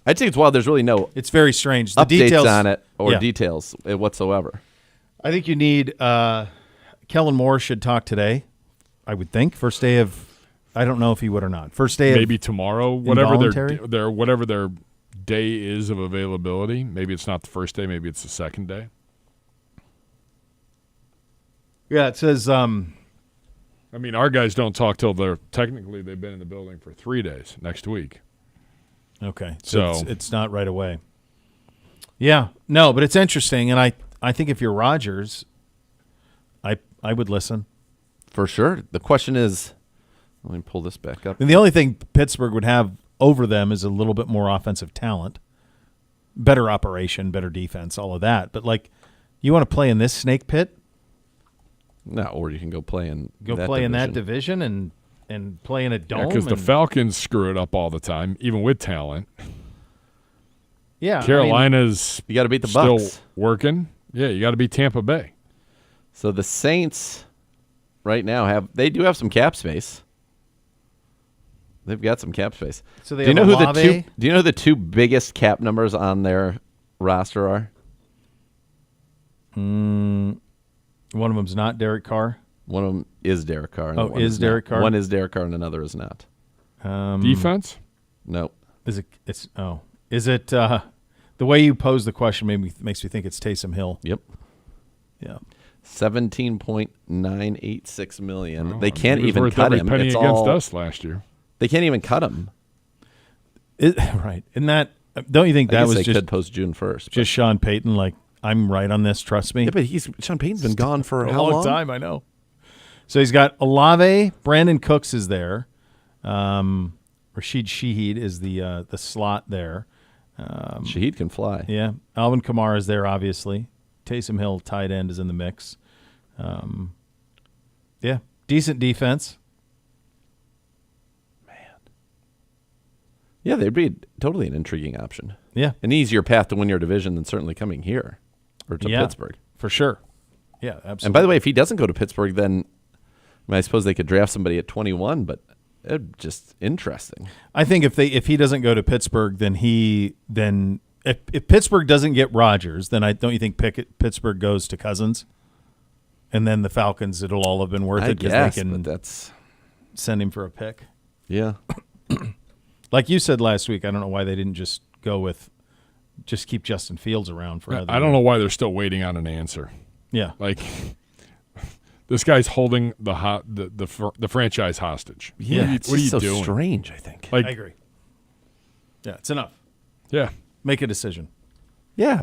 think it's wild. There's really no It's very strange. The updates details on it or details whatsoever. I think you need Kellen Moore should talk today, I would think. First day of I don't know if he would or not. First day maybe tomorrow, whatever their day is of availability. Maybe it's not the first day, maybe it's the second day. Yeah, it says I mean, our guys don't talk till they've been in the building for 3 days next week. Okay. So it's not right away. Yeah. No, but it's interesting, and I think if you're Rodgers, I would listen. For sure. The question is, let me pull this back up. And the only thing Pittsburgh would have over them is a little bit more offensive talent, better operation, better defense, all of that. But, you want to play in this snake pit? No, or you can go play in that division and play in a dome. Because the Falcons screw it up all the time, even with talent. Yeah. Carolina's you got to beat the still Bucs. Working. Yeah, you got to beat Tampa Bay. So the Saints right now they do have some cap space. They've got some cap space. So they do you know Olave? do you know who the two biggest cap numbers on their roster are? One of them's not Derek Carr. One of them is Derek Carr. And is Derek Carr? One is Derek Carr and another is not. Defense? No. Is it the way you pose the question makes me think it's Taysom Hill. Yep. Yeah. $17.986 million. They can't even cut him. Penny it's against us last year. They can't even cut him. Right. And that don't you think that was they just could post June 1st? Just Sean Payton, I'm right on this, trust me. Yeah, but Sean Payton's been gone for a how long long? time, I know. So he's got Olave, Brandon Cooks is there. Rashid Shaheed is the slot there. Shaheed can fly. Yeah. Alvin Kamara is there, obviously. Taysom Hill, tight end, is in the mix. Yeah. Decent defense. Man. Yeah, they'd be totally an intriguing option. Yeah. An easier path to win your division than certainly coming here or to Pittsburgh. For sure. Yeah, absolutely. And by the way, if he doesn't go to Pittsburgh, then I suppose they could draft somebody at 21, but it's just interesting. I think if he doesn't go to Pittsburgh, then if Pittsburgh doesn't get Rodgers, then don't you think Pittsburgh goes to Cousins? And then the Falcons, it'll all have been worth it because they can send him for a pick. Yeah. Like you said last week, I don't know why they didn't just keep Justin Fields around for another I don't know why they're still waiting on an answer. Yeah. This guy's holding the franchise hostage. Yeah, what are you so doing? Strange, I think. I agree. Yeah, it's enough. Yeah. Make a decision. Yeah.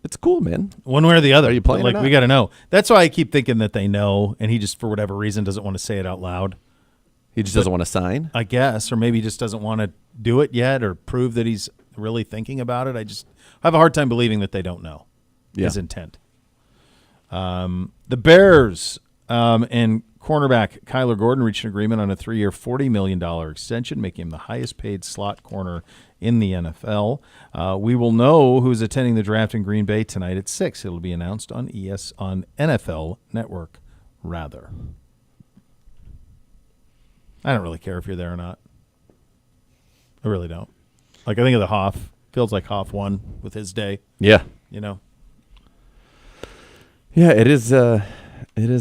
It's cool, man. One way or the other. Are you playing or not? We got to know. That's why I keep thinking that they know, and he just, for whatever reason, doesn't want to say it out loud. He just doesn't want to sign? I guess, or maybe he just doesn't want to do it yet or prove that he's really thinking about it. I have a hard time believing that they don't know his intent. The Bears and cornerback Kyler Gordon reached an agreement on a 3-year, $40 million extension, making him the highest-paid slot corner in the NFL. We will know who's attending the draft in Green Bay tonight at 6. It'll be announced on on NFL Network, rather. I don't really care if you're there or not. I really don't. I think of the Hoff. Feels like Hoff won with his day. Yeah. Yeah, it is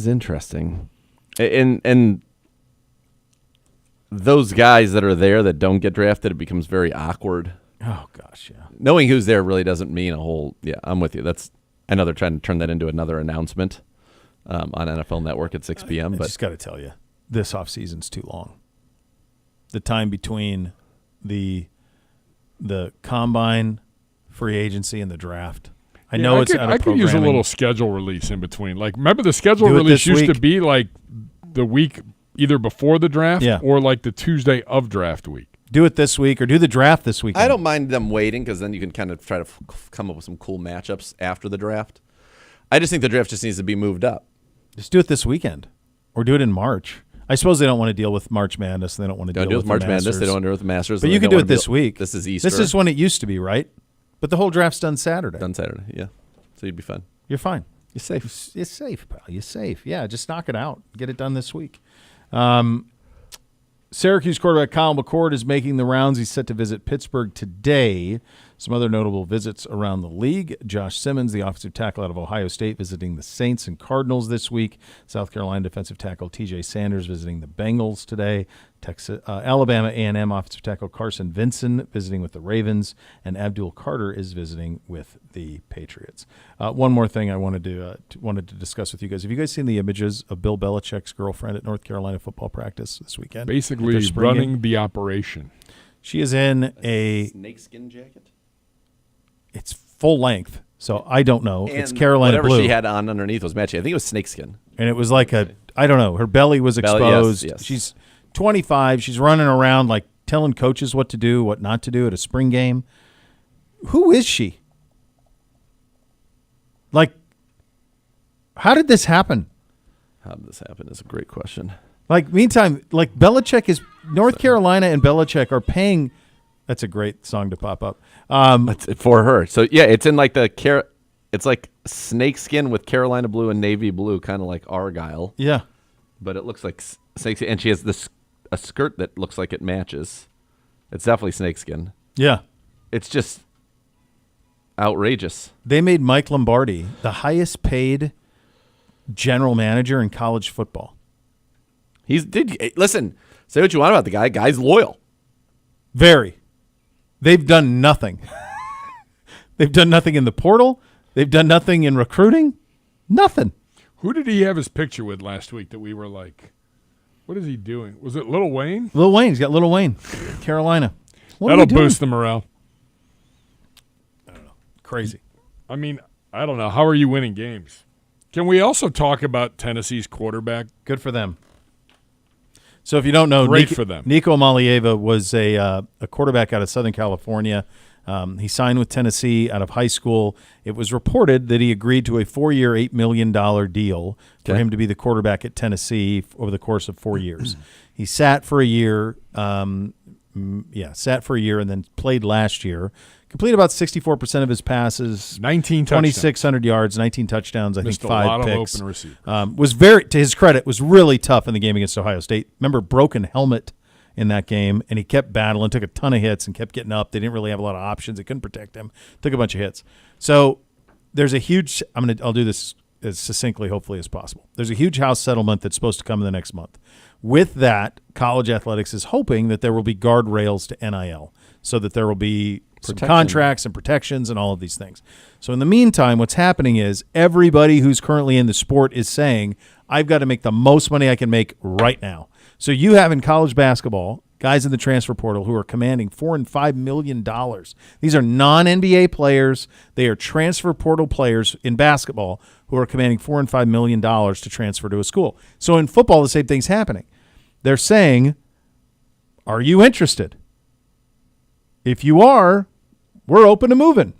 interesting. And those guys that are there that don't get drafted, it becomes very awkward. Oh gosh, yeah. Knowing who's there really doesn't mean a whole. Yeah, I'm with you. I know they're trying to turn that into another announcement on NFL Network at 6 p.m. I just got to tell you, this offseason's too long. The time between the combine, free agency, and the draft. I know it's out of I could use a little schedule release in between. Remember the schedule release used to be the week either before the draft or the Tuesday of draft week. Do it this week or do the draft this weekend. I don't mind them waiting because then you can kind of try to come up with some cool matchups after the draft. I just think the draft just needs to be moved up. Just do it this weekend or do it in March. I suppose they don't want to deal with March Madness. They don't want to deal with March the Madness. Masters. They don't want to deal with the Masters. But you can do it this week. This is Easter. This is when it used to be, right? But the whole draft's done Saturday. Yeah. So you'd be fine. You're fine. You're safe. You're safe, pal. You're safe. Yeah, just knock it out. Get it done this week. Syracuse quarterback Kyle McCord is making the rounds. He's set to visit Pittsburgh today. Some other notable visits around the league. Josh Simmons, the offensive tackle out of Ohio State, visiting the Saints and Cardinals this week. South Carolina defensive tackle TJ Sanders visiting the Bengals today. Alabama A&M offensive tackle Carson Vinson visiting with the Ravens. And Abdul Carter is visiting with the Patriots. One more thing I wanted to discuss with you guys. Have you guys seen the images of Bill Belichick's girlfriend at North Carolina football practice this weekend? Basically running the operation. She is in a snakeskin jacket. It's full length, so I don't know. And it's Carolina whatever blue. She had on underneath was matching. I think it was snakeskin. And it was like I don't know. Her belly was exposed. Yes. She's 25. She's running around like telling coaches what to do, what not to do at a spring game. Who is she? Like, how did this happen? How did this happen is a great question. Like, meantime, like Belichick is North Carolina and Belichick are paying. That's a great song to pop up. It's for her. So yeah, it's in like it's like snakeskin with Carolina blue and navy blue, kind of like Argyle. Yeah, but it looks like snakeskin, and she has a skirt that looks like it matches. It's definitely snakeskin. Yeah, it's just outrageous. They made Mike Lombardi the highest paid general manager in college football. Listen, say what you want about the guy. Guy's loyal. Very. They've done nothing. They've done nothing in the portal. They've done nothing in recruiting. Nothing. Who did he have his picture with last week that we were like, what is he doing? Was it Lil Wayne? Lil Wayne. He's got Lil Wayne. Carolina. That'll boost the morale. I don't know. Crazy. I mean, I don't know. How are you winning games? Can we also talk about Tennessee's quarterback? Good for them. So if you don't know, for them. Nico Malieva was a quarterback out of Southern California. He signed with Tennessee out of high school. It was reported that he agreed to a 4-year, $8 million deal for him to be the quarterback at Tennessee over the course of 4 years. He sat for a year, and then played last year. Completed about 64% of his passes. 2,600 yards, 19 touchdowns, I think 5 picks. Open receivers. Was very, to his credit, was really tough in the game against Ohio State. Remember, broken helmet in that game, and he kept battling, took a ton of hits, and kept getting up. They didn't really have a lot of options. They couldn't protect him. Took a bunch of hits. So there's a huge. I'll do this as succinctly, hopefully, as possible. There's a huge house settlement that's supposed to come in the next month. With that, college athletics is hoping that there will be guardrails to NIL, so that there will be some contracts and protections and all of these things. So in the meantime, what's happening is everybody who's currently in the sport is saying, I've got to make the most money I can make right now. So you have in college basketball guys in the transfer portal who are commanding $4 and $5 million. These are non-NBA players. They are transfer portal players in basketball who are commanding $4 and $5 million to transfer to a school. So in football, the same thing's happening. They're saying, are you interested? If you are, we're open to moving.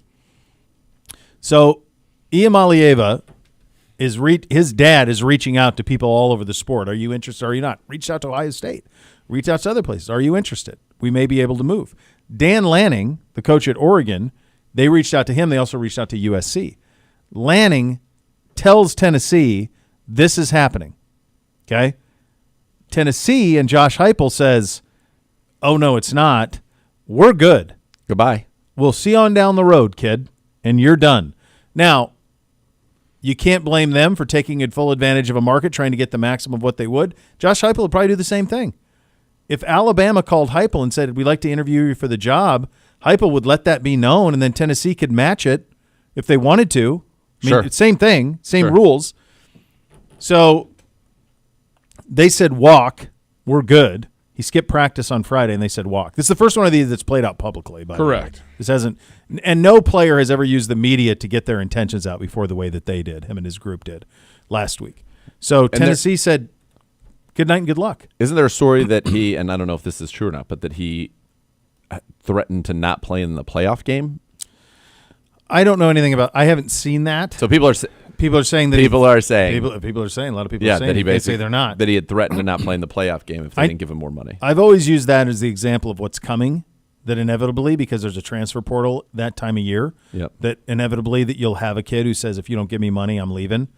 So Iamalieva his dad is reaching out to people all over the sport. Are you interested? Are you not? Reach out to Ohio State. Reach out to other places. Are you interested? We may be able to move. Dan Lanning, the coach at Oregon, they reached out to him. They also reached out to USC. Lanning tells Tennessee this is happening. Okay? Tennessee and Josh Heupel says, oh, no, it's not. We're good. Goodbye. We'll see on down the road, kid, and you're done. Now, you can't blame them for taking full advantage of a market, trying to get the maximum of what they would. Josh Heupel would probably do the same thing. If Alabama called Heupel and said, we'd like to interview you for the job, Heupel would let that be known, and then Tennessee could match it if they wanted to. I mean, same thing, same rules. So they said walk, we're good. He skipped practice on Friday, and they said walk. This is the first one of these that's played out publicly. Correct. This hasn't, and no player has ever used the media to get their intentions out before the way that they did, him and his group did last week. So Tennessee said, good night and good luck. Isn't there a story that he, and I don't know if this is true or not, but that he threatened to not play in the playoff game? I don't know anything about. I haven't seen that. So people are. People are saying that people are saying a lot of people are saying that they say they're not. That he had threatened to not play in the playoff game if they didn't give him more money. I've always used that as the example of what's coming, that inevitably, because there's a transfer portal that time of year, that inevitably that you'll have a kid who says, if you don't give me money, I'm leaving.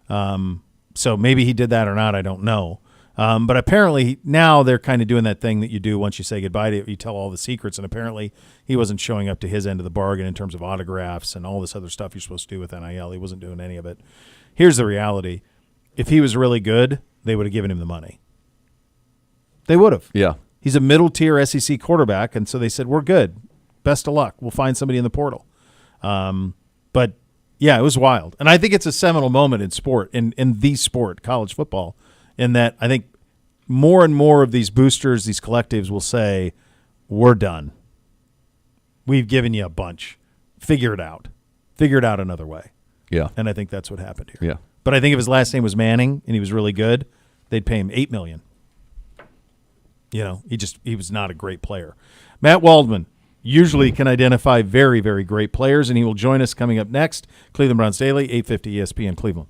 So maybe he did that or not, I don't know. But apparently now they're kind of doing that thing that you do once you say goodbye to it. You tell all the secrets, and apparently he wasn't showing up to his end of the bargain in terms of autographs and all this other stuff you're supposed to do with NIL. He wasn't doing any of it. Here's the reality. If he was really good, they would have given him the money. They would have. Yeah. He's a middle-tier SEC quarterback, and so they said, we're good. Best of luck. We'll find somebody in the portal. But, yeah, it was wild. And I think it's a seminal moment in sport, in the sport, college football, in that I think more and more of these boosters, these collectives will say, we're done. We've given you a bunch. Figure it out. Figure it out another way. Yeah. And I think that's what happened here. Yeah. But I think if his last name was Manning and he was really good, they'd pay him $8 million. You know, he was not a great player. Matt Waldman usually can identify very, very great players, and he will join us coming up next. Cleveland Browns Daily, 850 ESPN Cleveland.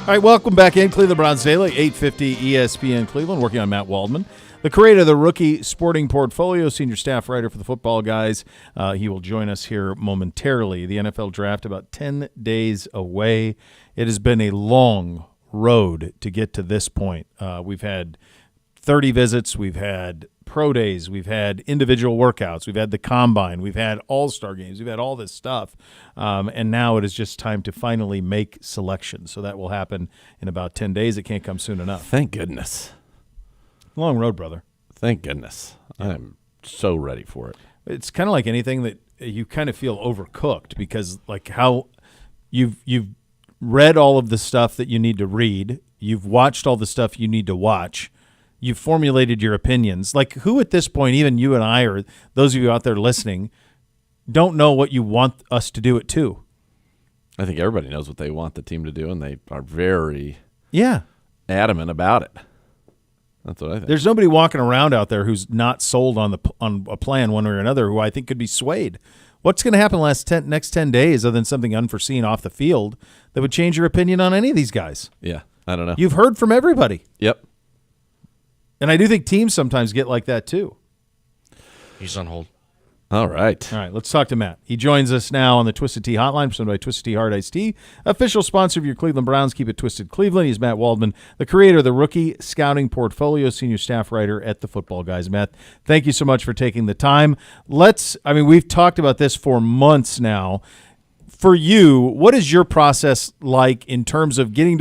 All right, welcome back in Cleveland Browns Daily, 850 ESPN Cleveland, working on Matt Waldman, the creator of the Rookie Sporting Portfolio, senior staff writer for the Football Guys. He will join us here momentarily. The NFL Draft about 10 days away. It has been a long road to get to this point. We've had 30 visits. We've had pro days. We've had individual workouts. We've had the combine. We've had all-star games. We've had all this stuff. And now it is just time to finally make selections. So that will happen in about 10 days. It can't come soon enough. Thank goodness. Long road, brother. Thank goodness. Yeah. I'm so ready for it. It's kind of like anything that you kind of feel overcooked because like how you've read all of the stuff that you need to read. You've watched all the stuff you need to watch. You've formulated your opinions. Like who at this point, even you and I or those of you out there listening, don't know what you want us to do it to. I think everybody knows what they want the team to do, and they are very adamant about it. That's what I think. There's nobody walking around out there who's not sold on a plan one way or another who I think could be swayed. What's going to happen next 10 days other than something unforeseen off the field that would change your opinion on any of these guys? Yeah, I don't know. You've heard from everybody. Yep. And I do think teams sometimes get like that too. He's on hold. All right. All right, let's talk to Matt. He joins us now on the Twisted Tea Hotline, presented by Twisted Tea Hard Iced Tea, official sponsor of your Cleveland Browns. Keep it Twisted Cleveland. He's Matt Waldman, the creator of the Rookie Scouting Portfolio, senior staff writer at the Football Guys. Matt, thank you so much for taking the time. We've talked about this for months now. For you, what is your process like in terms of getting